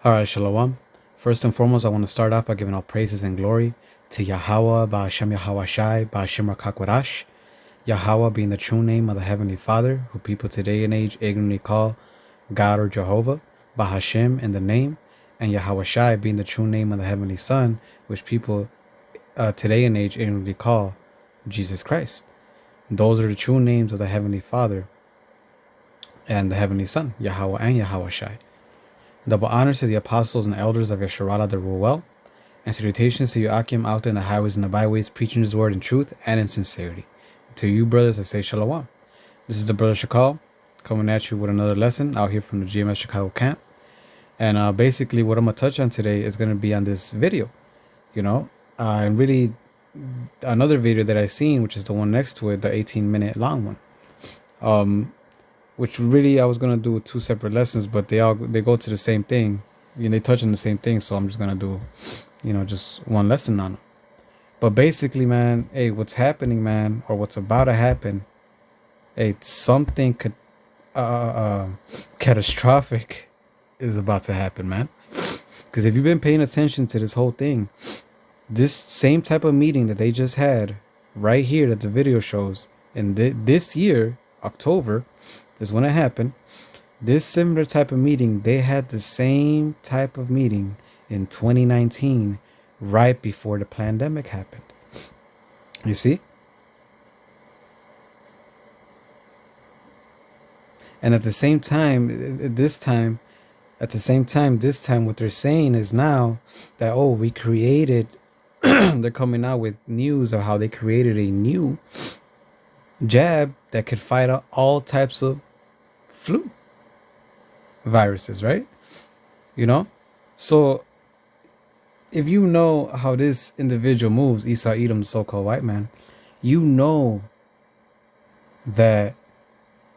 All right, Shalom. First and foremost, I want to start off by giving all praises and glory to Yahweh, Ba'ashem Yahweh Shai, Ba'ashem Rakakwadash. Yahweh being the true name of the Heavenly Father, who people today and age ignorantly call God or Jehovah, Bahashem in the name, and Yahweh Shai being the true name of the Heavenly Son, which people today and age ignorantly call Jesus Christ. Those are the true names of the Heavenly Father and the Heavenly Son, Yahweh and Yahweh Shai. Double honors to the apostles and elders of Yesharala the Ruel, and salutations to you Akim out in the highways and the byways, preaching his word in truth and in sincerity. To you brothers, I say Shalom. This is the brother Shakal, coming at you with another lesson out here from the GMS Chicago camp. And basically what I'm going to touch on today is going to be on this video, and really another video that I seen, which is the one next to it, the 18-minute long one. Which really I was gonna do two separate lessons, but they go to the same thing, they touch on the same thing. So I'm just gonna do, just one lesson on them. But basically, man, hey, what's happening, man, or what's about to happen? Hey, something catastrophic is about to happen, man. Because if you've been paying attention to this whole thing, this same type of meeting that they just had right here that the video shows in this year, October, is when it happened. This similar type of meeting, they had the same type of meeting in 2019, right before the pandemic happened. You see? And at the same time, this time, what they're saying is now that, we created, they're coming out with news of how they created a new jab that could fight all types of flu viruses, right? So if you know how this individual moves, Esau Edom, the so-called white man, you know that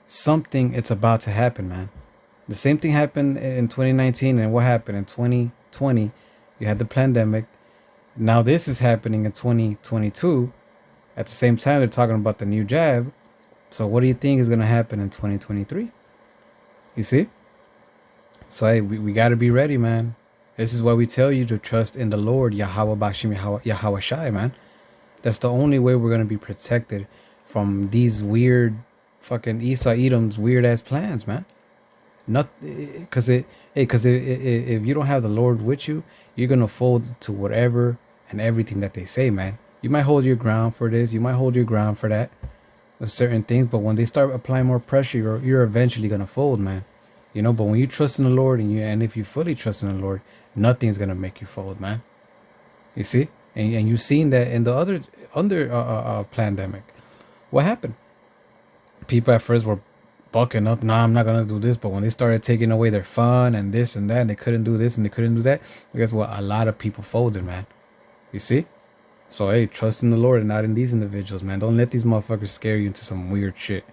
it's about to happen, man. The same thing happened in 2019, and what happened in 2020? You had the pandemic. Now this is happening in 2022. At the same time, they're talking about the new jab. So what do you think is going to happen in 2023? You see? So hey, we got to be ready, man. This is why we tell you to trust in the Lord, Yahweh Bashim, Yahweh Shai, man. That's the only way we're going to be protected from these weird fucking Esau Edom's weird ass plans, man. Because if you don't have the Lord with you, you're going to fold to whatever and everything that they say, man. You might hold your ground for this. You might hold your ground for that. With certain things, but when they start applying more pressure, you're eventually gonna fold, man. But when you trust in the Lord and if you fully trust in the Lord, nothing's gonna make you fold, man. You see, and you've seen that in the other pandemic. What happened? People at first were bucking up. Nah, I'm not gonna do this. But when they started taking away their fun and this and that, and they couldn't do this and they couldn't do that, guess what? A lot of people folded, man. You see. So, hey, trust in the Lord and not in these individuals, man. Don't let these motherfuckers scare you into some weird shit.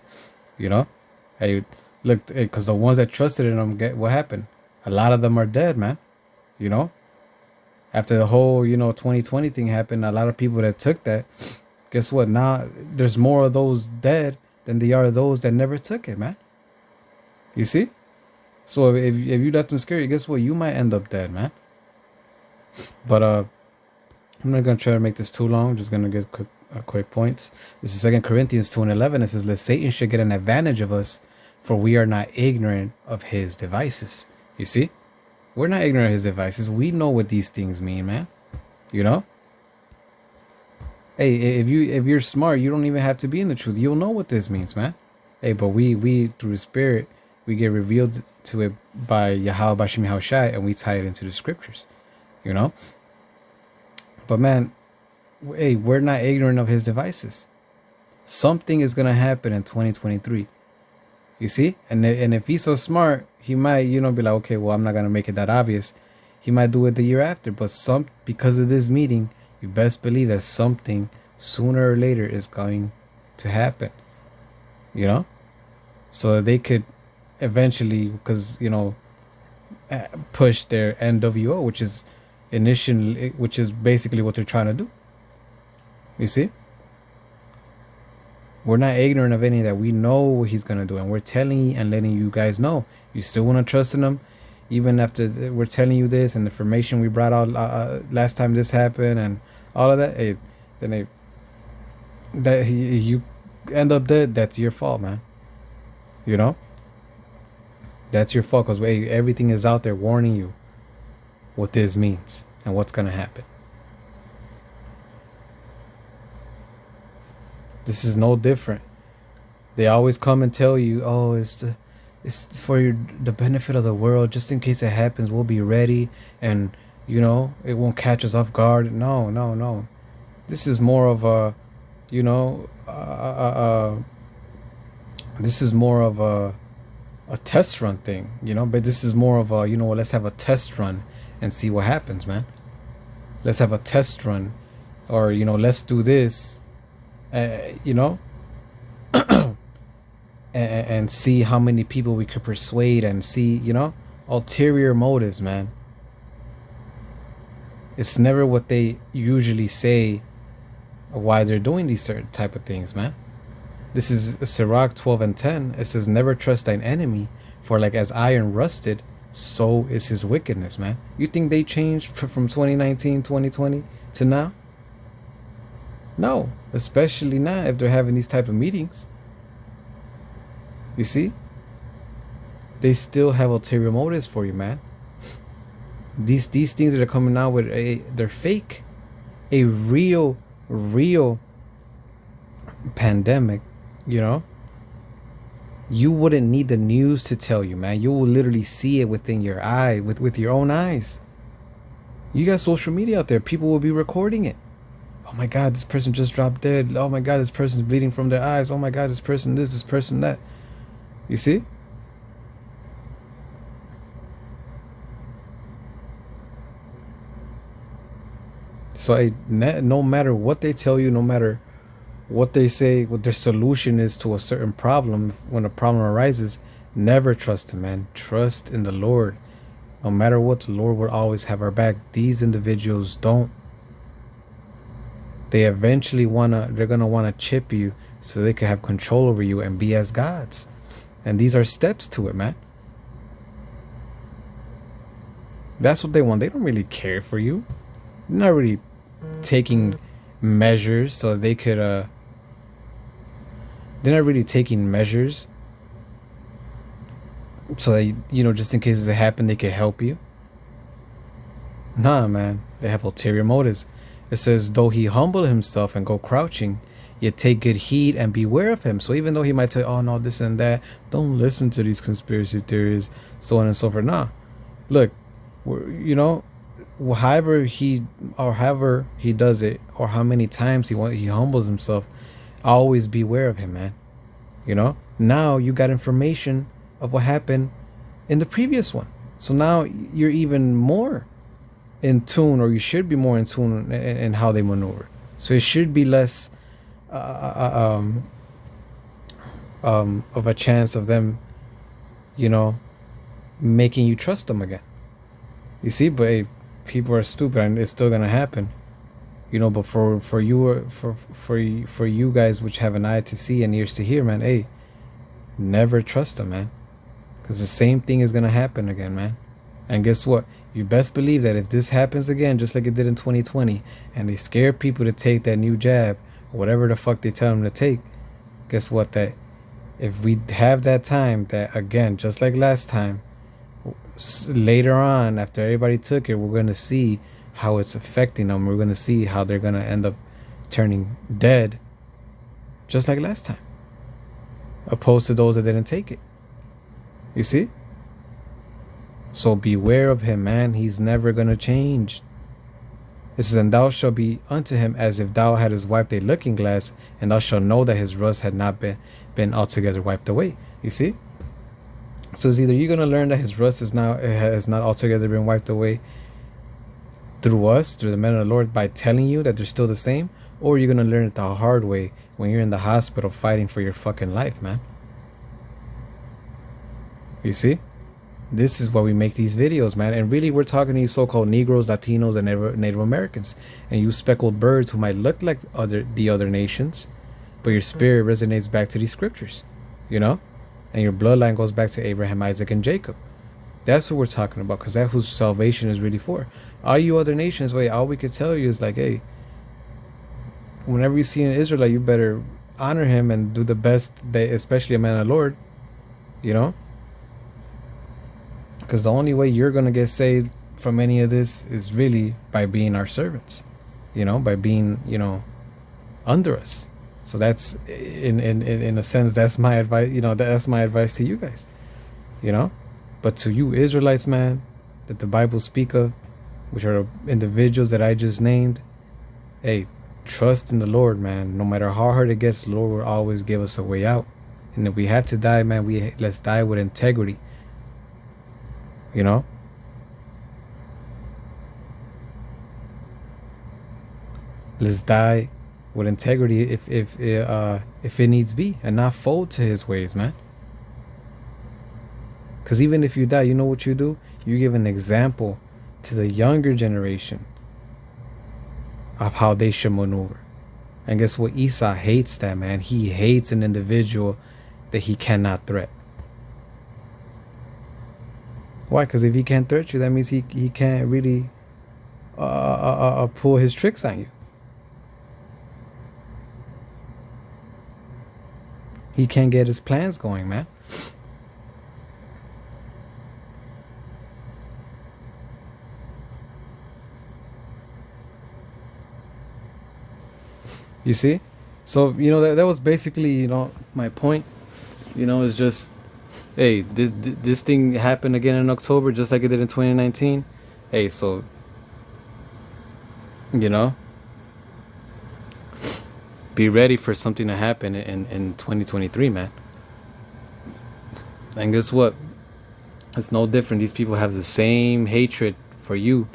Hey, look, because the ones that trusted in them, what happened? A lot of them are dead, man. After the whole, 2020 thing happened, a lot of people that took that, guess what? Now, there's more of those dead than there are those that never took it, man. You see? So, if you let them scare you, guess what? You might end up dead, man. But, I'm not going to try to make this too long. I'm just going to get quick points. This is 2 Corinthians 2:11. It says, "Lest Satan should get an advantage of us, for we are not ignorant of his devices." You see? We're not ignorant of his devices. We know what these things mean, man. Hey, if you're smart, you don't even have to be in the truth. You'll know what this means, man. Hey, but we through the Spirit, we get revealed to it by Yahweh Bashim Yahweh Shai, and we tie it into the scriptures. But man, hey, we're not ignorant of his devices. Something is going to happen in 2023. You see? And if he's so smart, he might, be like, okay, well, I'm not going to make it that obvious. He might do it the year after. But because of this meeting, you best believe that something sooner or later is going to happen. So they could eventually, because, push their NWO, which is basically what they're trying to do. You see? We're not ignorant of any of that. We know what he's going to do. And we're telling you and letting you guys know. You still want to trust in him. even after we're telling you this and the information we brought out last time this happened and all of that, hey, then you end up dead. That's your fault, man. You know, that's your fault because everything is out there warning you what this means and what's gonna happen. This is no different. They always come and tell you, oh, it's for the benefit of the world, just in case it happens, we'll be ready, and you know, it won't catch us off guard. No, no, no. This is more of a, you know, this is more of a test run thing, you know. But this is more of a, you know, let's have a test run and see what happens, man. Let's have a test run, or you know, let's do this, you know. And see how many people we could persuade, and see, you know, ulterior motives, man. It's never what they usually say why they're doing these certain type of things, man. This is Sirach 12:10. It says, never trust thine enemy, for like as iron rusted, so is his wickedness, man. You think they changed from 2019, 2020 to now? No, especially now if they're having these type of meetings. You see? They still have ulterior motives for you, man. These things that are coming out with, they're fake. A real pandemic, you know? You wouldn't need the news to tell you, man. You will literally see it within your eye, with your own eyes. You got social media out there. People will be recording it. Oh my God, this person just dropped dead. Oh my God, this person's bleeding from their eyes. Oh my God, this person this person that. You see? So no matter what they tell you, no matter what they say, what their solution is to a certain problem, when a problem arises, never trust them, man. Trust in the Lord. No matter what, the Lord will always have our back. These individuals don't. They eventually they're gonna wanna chip you so they can have control over you and be as gods. And these are steps to it, man. That's what they want. They don't really care for you. They're not really taking measures so they could they're not really taking measures so that, you know, just in case it happened, they could help you. Nah, man. They have ulterior motives. It says, though he humble himself and go crouching, yet take good heed and beware of him. So even though he might tell you, oh no, this and that, don't listen to these conspiracy theories, so on and so forth. Nah, look, you know, however he does it, or how many times he humbles himself, always beware of him, man. You know, now you got information of what happened in the previous one, so now you're even more in tune, or you should be more in tune in how they maneuver. So it should be less of a chance of them, you know, making you trust them again. You see, but hey, people are stupid and it's still gonna happen, you know. But for you guys which have an eye to see and ears to hear, man, hey, never trust them, man, because the same thing is gonna happen again, man. And guess what? You best believe that if this happens again, just like it did in 2020, and they scare people to take that new jab, or whatever the fuck they tell them to take, guess what? That if we have that time, that again, just like last time, later on, after everybody took it, we're going to see how it's affecting them. We're going to see how they're going to end up turning dead, just like last time, opposed to those that didn't take it. You see? So beware of him, man. He's never going to change. It says, and thou shalt be unto him as if thou hadst wiped a looking glass, and thou shalt know that his rust had not been altogether wiped away. You see? So it's either you're going to learn that his rust has not altogether been wiped away through us, through the men of the Lord, by telling you that they're still the same, or you're going to learn it the hard way when you're in the hospital fighting for your fucking life, man. You see? This is why we make these videos, man. And really, we're talking to you so-called Negroes, Latinos, and Native Americans, and you speckled birds who might look like the other nations, but your spirit resonates back to these scriptures, you know, and your bloodline goes back to Abraham, Isaac, and Jacob. That's what we're talking about, because that's who salvation is really for. All you other nations, wait, all we could tell you is like, hey, whenever you see an Israelite, you better honor him and do the best, that, especially a man of the Lord, you know? Because the only way you're going to get saved from any of this is really by being our servants, you know, by being, you know, under us. So that's, in a sense, that's my advice, you know, that's my advice to you guys, you know? But to you Israelites, man, that the Bible speak of, which are individuals that I just named, hey, trust in the Lord, man. No matter how hard it gets, the Lord will always give us a way out. And if we have to die, man, let's die with integrity. You know? Let's die with integrity if it needs be, and not fold to his ways, man. Because even if you die, you know what you do? You give an example to the younger generation of how they should maneuver. And guess what? Esau hates that, man. He hates an individual that he cannot threat. Why? Because if he can't threat you, that means he can't really pull his tricks on you. He can't get his plans going, man. You see? So, you know, that was basically, you know, my point. You know, it's just, hey, this thing happened again in October, just like it did in 2019. Hey, so, you know, be ready for something to happen in 2023, man. And guess what? It's no different. These people have the same hatred for you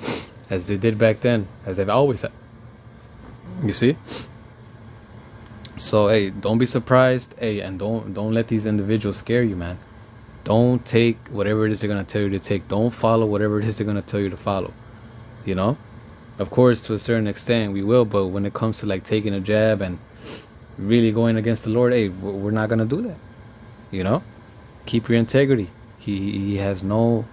as they did back then, as they've always had. You see? So, hey, don't be surprised. Hey, and don't let these individuals scare you, man. Don't take whatever it is they're going to tell you to take. Don't follow whatever it is they're going to tell you to follow. You know? Of course, to a certain extent, we will. But when it comes to, like, taking a jab and really going against the Lord, hey, we're not going to do that. You know? Keep your integrity. He has no...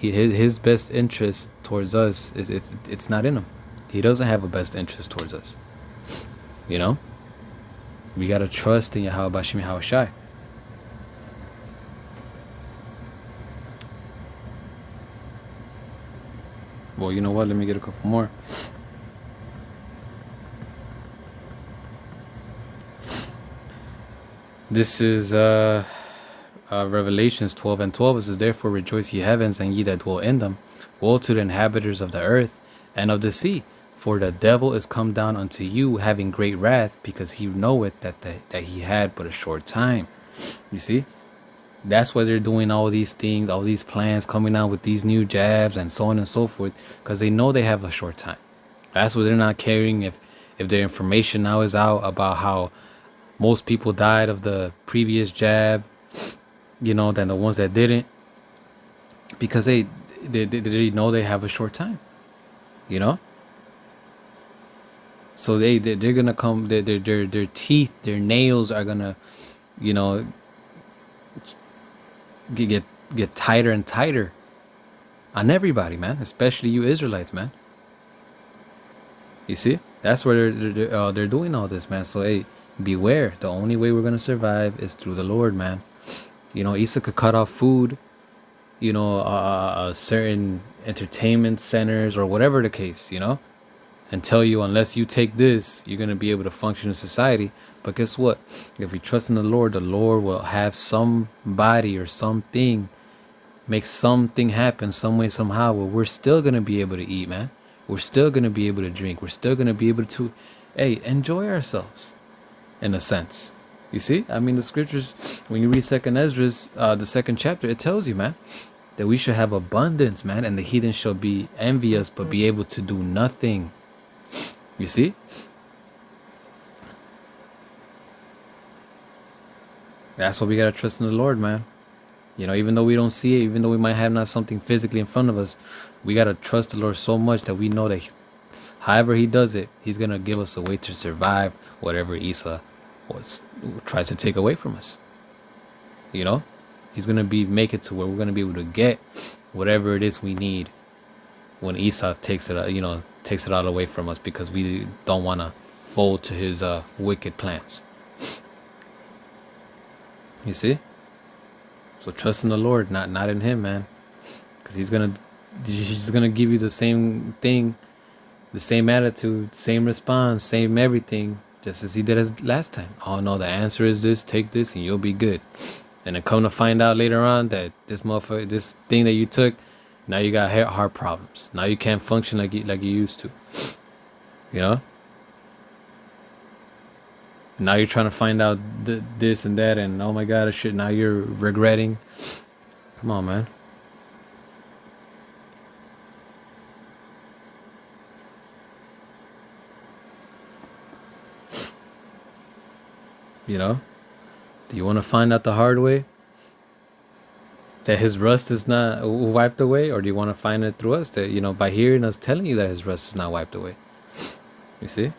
His best interest towards us, it's not in him. He doesn't have a best interest towards us. You know? We gotta trust in Yahweh Bashim Yahushai. Well, you know what? Let me get a couple more. This is Revelations 12:12. It says, "Therefore rejoice, ye heavens, and ye that dwell in them. Woe to the inhabitants of the earth and of the sea. For the devil is come down unto you, having great wrath, because he knoweth that he had but a short time." You see? That's why they're doing all these things, all these plans, coming out with these new jabs and so on and so forth, because they know they have a short time. That's why they're not caring if their information now is out about how most people died of the previous jab, you know, than the ones that didn't, because they know they have a short time, you know. So they're gonna come. Their teeth, their nails are gonna, you know, get tighter and tighter on everybody, man. Especially you Israelites, man. You see, that's where they're doing all this, man. So hey, beware. The only way we're gonna survive is through the Lord, man. You know, Isa could cut off food. You know, certain entertainment centers or whatever the case. You know. And tell you, unless you take this, you're going to be able to function in society. But guess what? If we trust in the Lord will have somebody or something, make something happen some way, somehow, where we're still going to be able to eat, man. We're still going to be able to drink. We're still going to be able to, hey, enjoy ourselves, in a sense. You see? I mean, the scriptures, when you read 2nd Esdras, the 2nd chapter, it tells you, man, that we should have abundance, man. And the heathen shall be envious, but be able to do nothing. You see? That's why we gotta trust in the Lord, man. You know, even though we don't see it, even though we might have not something physically in front of us, we gotta trust the Lord so much that we know that however he does it, he's gonna give us a way to survive whatever Esau tries to take away from us. You know? He's gonna make it to where we're gonna be able to get whatever it is we need when Esau takes it, takes it all away from us because we don't want to fold to his wicked plans. You see? So trust in the Lord, not in him, man, because he's gonna give you the same thing, the same attitude, same response, same everything, just as he did as last time. Oh no, the answer is this. Take this, and you'll be good. And then come to find out later on that this thing that you took, now you got heart problems. Now you can't function like you used to. You know. Now you're trying to find out this and that, and oh my God, shit. Now you're regretting. Come on, man. You know. Do you want to find out the hard way? That his rust is not wiped away? Or do you want to find it through us? That, by hearing us telling you that his rust is not wiped away. You see?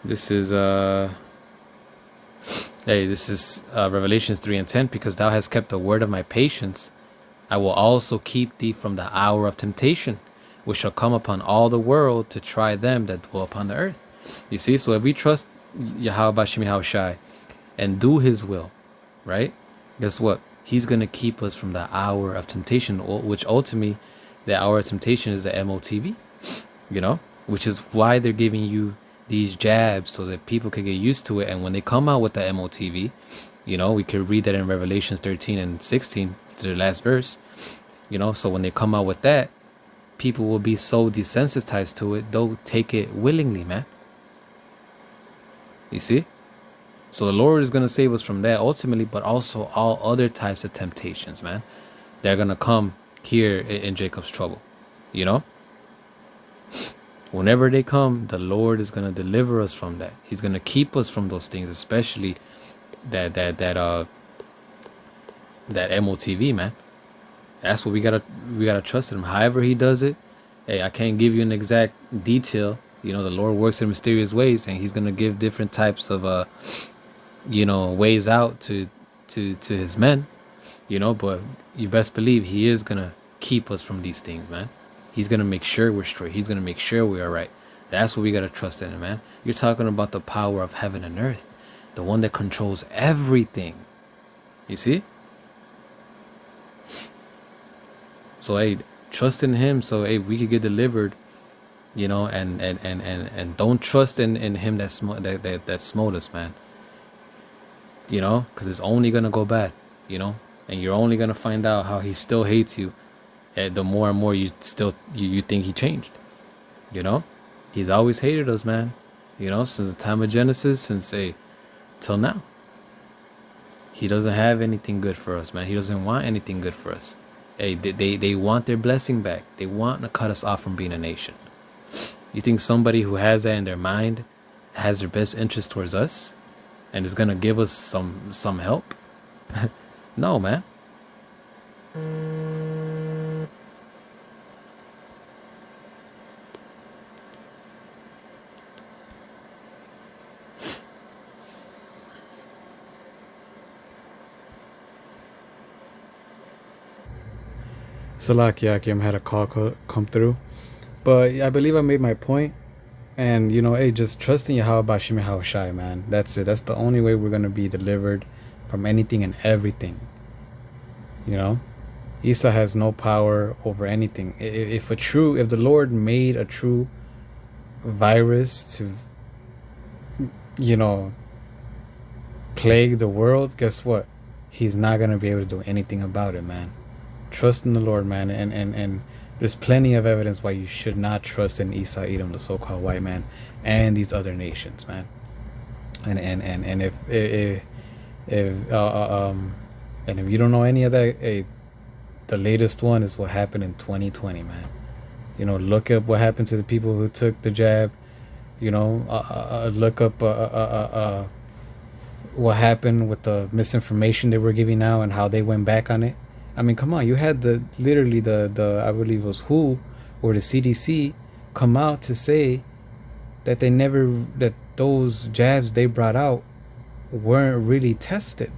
This is, this is Revelations 3:10. Because thou hast kept the word of my patience, I will also keep thee from the hour of temptation, which shall come upon all the world to try them that dwell upon the earth. You see, so if we trust Yahweh Bashim Yahushai and do his will, right? Guess what? He's going to keep us from the hour of temptation, which ultimately, the hour of temptation is the MOTV, which is why they're giving you these jabs so that people can get used to it. And when they come out with the MOTV, we could read that in Revelations 13 and 16, to the last verse, so when they come out with that, people will be so desensitized to it, they'll take it willingly, man. You see? So the Lord is going to save us from that ultimately, but also all other types of temptations, man. They're going to come here in Jacob's trouble, Whenever they come, the Lord is going to deliver us from that. He's going to keep us from those things, especially that MOTV, man. That's what we gotta trust in him. However he does it, I can't give you an exact detail. The Lord works in mysterious ways, and he's gonna give different types of ways out to his men. But you best believe he is gonna keep us from these things, man. He's gonna make sure we're straight. He's gonna make sure we are right. That's what we gotta trust in, man. You're talking about the power of heaven and earth, the one that controls everything. You see? So trust in him so we could get delivered, and don't trust in him that smote us, man. Because it's only gonna go bad, and you're only gonna find out how he still hates you, the more and more you think he changed. He's always hated us, man. Since the time of Genesis, since till now. He doesn't have anything good for us, man. He doesn't want anything good for us. They want their blessing back. They want to cut us off from being a nation. You think somebody who has that in their mind has their best interest towards us and is gonna give us some help? No, man. Salaki Akim had a call come through. But I believe I made my point. And, just trusting Yahweh Bashim Yahushai, man. That's it. That's the only way we're going to be delivered from anything and everything. Esau has no power over anything. If the Lord made a true virus to, plague the world, guess what? He's not going to be able to do anything about it, man. Trust in the Lord, man, and there's plenty of evidence why you should not trust in Esau, Edom, the so-called white man, and these other nations, man. And if you don't know any of that, the latest one is what happened in 2020, man. Look up what happened to the people who took the jab. Look up what happened with the misinformation they were giving out and how they went back on it. I mean, come on, you had the I believe it was WHO or the CDC come out to say that those jabs they brought out weren't really tested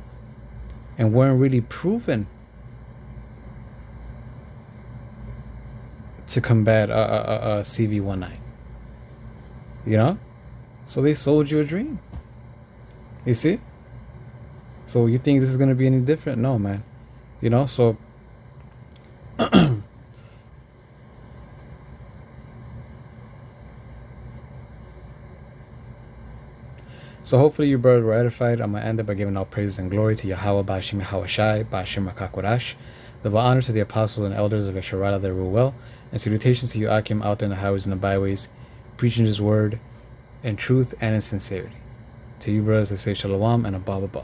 and weren't really proven to combat a CV19. You know? So they sold you a dream. You see? So you think this is going to be any different? No, man. You know, so so hopefully you brothers were edified. I'm going to end it by giving all praise and glory to Yahweh, Ba'ashim Yahawashai, Ba'ashim Rakakwadash. Double honor to the apostles and elders of Yesharala that rule well, and salutations to you Akim out there in the highways and the byways, preaching his word in truth and in sincerity. To you brothers, I say shalom and abba.